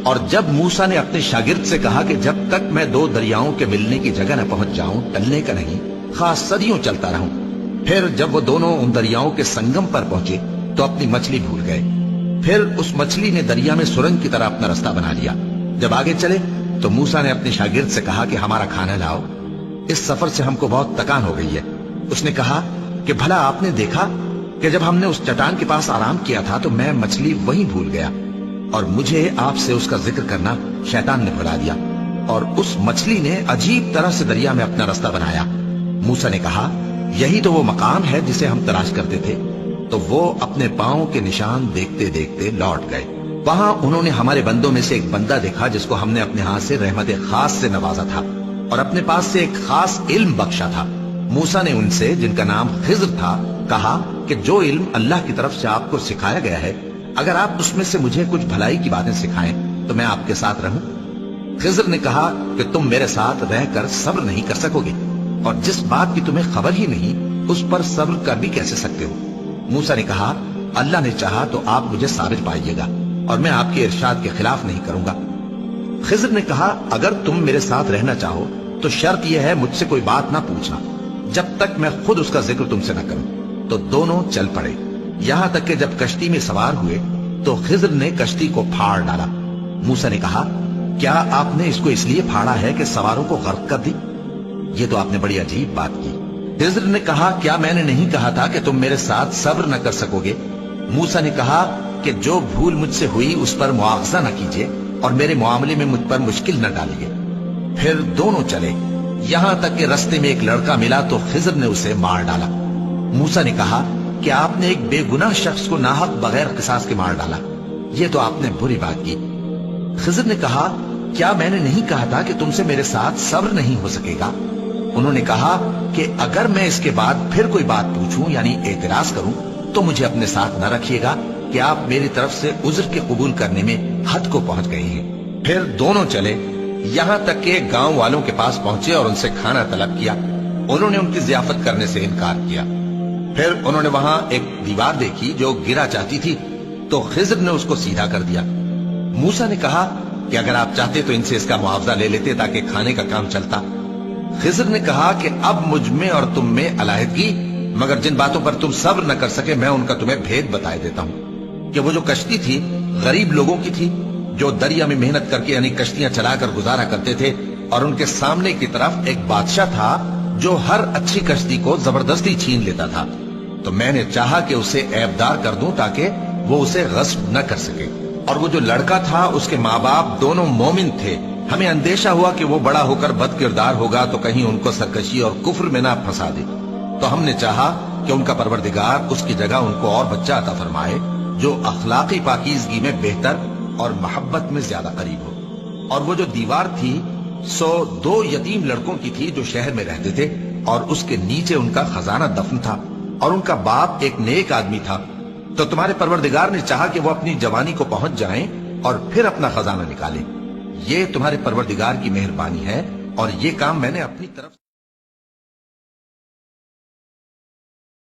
اور جب موسیٰ نے اپنے شاگرد سے کہا کہ جب تک میں دو دریاؤں کے ملنے کی جگہ نہ پہنچ جاؤں ٹلنے کا نہیں، خاص صدیوں چلتا رہوں۔ پھر جب وہ دونوں ان دریاؤں کے سنگم پر پہنچے تو اپنی مچھلی بھول گئے۔ پھر اس مچھلی نے دریا میں سرنگ کی طرح اپنا رستہ بنا لیا۔ جب آگے چلے تو موسیٰ نے اپنے شاگرد سے کہا کہ ہمارا کھانا لاؤ، اس سفر سے ہم کو بہت تکان ہو گئی ہے۔ اس نے کہا کہ بھلا آپ نے دیکھا کہ جب ہم نے اس چٹان کے پاس آرام کیا تھا تو میں مچھلی وہیں بھول گیا، اور مجھے آپ سے اس کا ذکر کرنا شیطان نے بھلا دیا، اور اس مچھلی نے عجیب طرح سے دریا میں اپنا رستہ بنایا۔ موسیٰ نے کہا یہی تو وہ مقام ہے جسے ہم تلاش کرتے تھے۔ تو وہ اپنے پاؤں کے نشان دیکھتے دیکھتے لوٹ گئے۔ وہاں انہوں نے ہمارے بندوں میں سے ایک بندہ دیکھا جس کو ہم نے اپنے ہاتھ سے رحمت خاص سے نوازا تھا اور اپنے پاس سے ایک خاص علم بخشا تھا۔ موسیٰ نے ان سے جن کا نام خضر تھا کہا کہ جو علم اللہ کی طرف سے آپ کو سکھایا گیا ہے، اگر آپ اس میں سے مجھے کچھ بھلائی کی باتیں سکھائیں تو میں آپ کے ساتھ رہوں۔ خضر نے کہا کہ تم میرے ساتھ رہ کر صبر نہیں کر سکو گے، اور جس بات کی تمہیں خبر ہی نہیں اس پر صبر کر بھی کیسے سکتے ہو؟ موسیٰ نے کہا اللہ نے چاہا تو آپ مجھے ثابت پائیے گا اور میں آپ کے ارشاد کے خلاف نہیں کروں گا۔ خضر نے کہا اگر تم میرے ساتھ رہنا چاہو تو شرط یہ ہے مجھ سے کوئی بات نہ پوچھنا جب تک میں خود اس کا ذکر تم سے نہ کروں۔ تو دونوں چل پڑے، یہاں تک کہ جب کشتی میں سوار ہوئے تو خضر نے کشتی کو پھاڑ ڈالا۔ موسیٰ نے کہا کیا آپ نے اس کو اس لیے پھاڑا ہے کہ سواروں کو غرق کر دی؟ یہ تو آپ نے بڑی عجیب بات کی۔ خضر نے کہا کیا میں نے نہیں کہا تھا کہ تم میرے ساتھ صبر نہ کر سکو گے؟ موسیٰ نے کہا کہ جو بھول مجھ سے ہوئی اس پر مواخذہ نہ کیجیے اور میرے معاملے میں مجھ پر مشکل نہ ڈالیے۔ پھر دونوں چلے، یہاں تک کہ رستے میں ایک لڑکا ملا تو خضر نے اسے مار ڈالا۔ موسیٰ نے کہا کہ آپ نے ایک بے گناہ شخص کو ناحق بغیر قصاص کے مار ڈالا، یہ تو آپ نے بری بات کی۔ خضر نے کہا کیا میں نے نہیں کہا تھا کہ تم سے میرے ساتھ صبر نہیں ہو سکے گا؟ انہوں نے کہا کہ اگر میں اس کے بعد پھر کوئی بات پوچھوں یعنی اعتراض کروں تو مجھے اپنے ساتھ نہ رکھیے گا کہ آپ میری طرف سے عذر کے قبول کرنے میں حد کو پہنچ گئے ہیں۔ پھر دونوں چلے، یہاں تک کہ گاؤں والوں کے پاس پہنچے اور ان سے کھانا طلب کیا۔ انہوں نے ان کی ضیافت کرنے سے انکار کیا۔ پھر انہوں نے وہاں ایک دیوار دیکھی جو گرا چاہتی تھی تو خضر نے اس کو سیدھا کر دیا۔ موسیٰ نے کہا کہ اگر آپ چاہتے تو ان سے اس کا معاوضہ لے لیتے تاکہ کھانے کا کام چلتا۔ خضر نے کہا کہ اب مجھ میں اور تم میں علیحدگی، مگر جن باتوں پر تم صبر نہ کر سکے میں ان کا تمہیں بھید بتائے دیتا ہوں کہ وہ جو کشتی تھی غریب لوگوں کی تھی جو دریا میں محنت کر کے یعنی کشتیاں چلا کر گزارا کرتے تھے، اور ان کے سامنے کی طرف ایک بادشاہ تھا جو ہر اچھی کشتی کو زبردستی چھین لیتا تھا۔ تو میں نے چاہا کہ اسے عیبدار کر دوں تاکہ وہ اسے غصب نہ کر سکے، اور وہ جو لڑکا تھا اس کے ماں باپ دونوں مومن تھے۔ ہمیں اندیشہ ہوا کہ وہ بڑا ہو کر بد کردار ہوگا تو کہیں ان کو سرکشی اور کفر میں نہ پھنسا دے، تو ہم نے چاہا کہ ان کا پروردگار اس کی جگہ ان کو اور بچہ عطا فرمائے جو اخلاقی پاکیزگی میں بہتر اور محبت میں زیادہ قریب ہو۔ اور وہ جو دیوار تھی سو 2 یتیم لڑکوں کی تھی جو شہر میں رہتے تھے، اور اس کے نیچے ان کا خزانہ دفن تھا، اور ان کا باپ ایک نیک آدمی تھا۔ تو تمہارے پروردگار نے چاہا کہ وہ اپنی جوانی کو پہنچ جائیں اور پھر اپنا خزانہ نکالیں۔ یہ تمہارے پروردگار کی مہربانی ہے، اور یہ کام میں نے اپنی طرف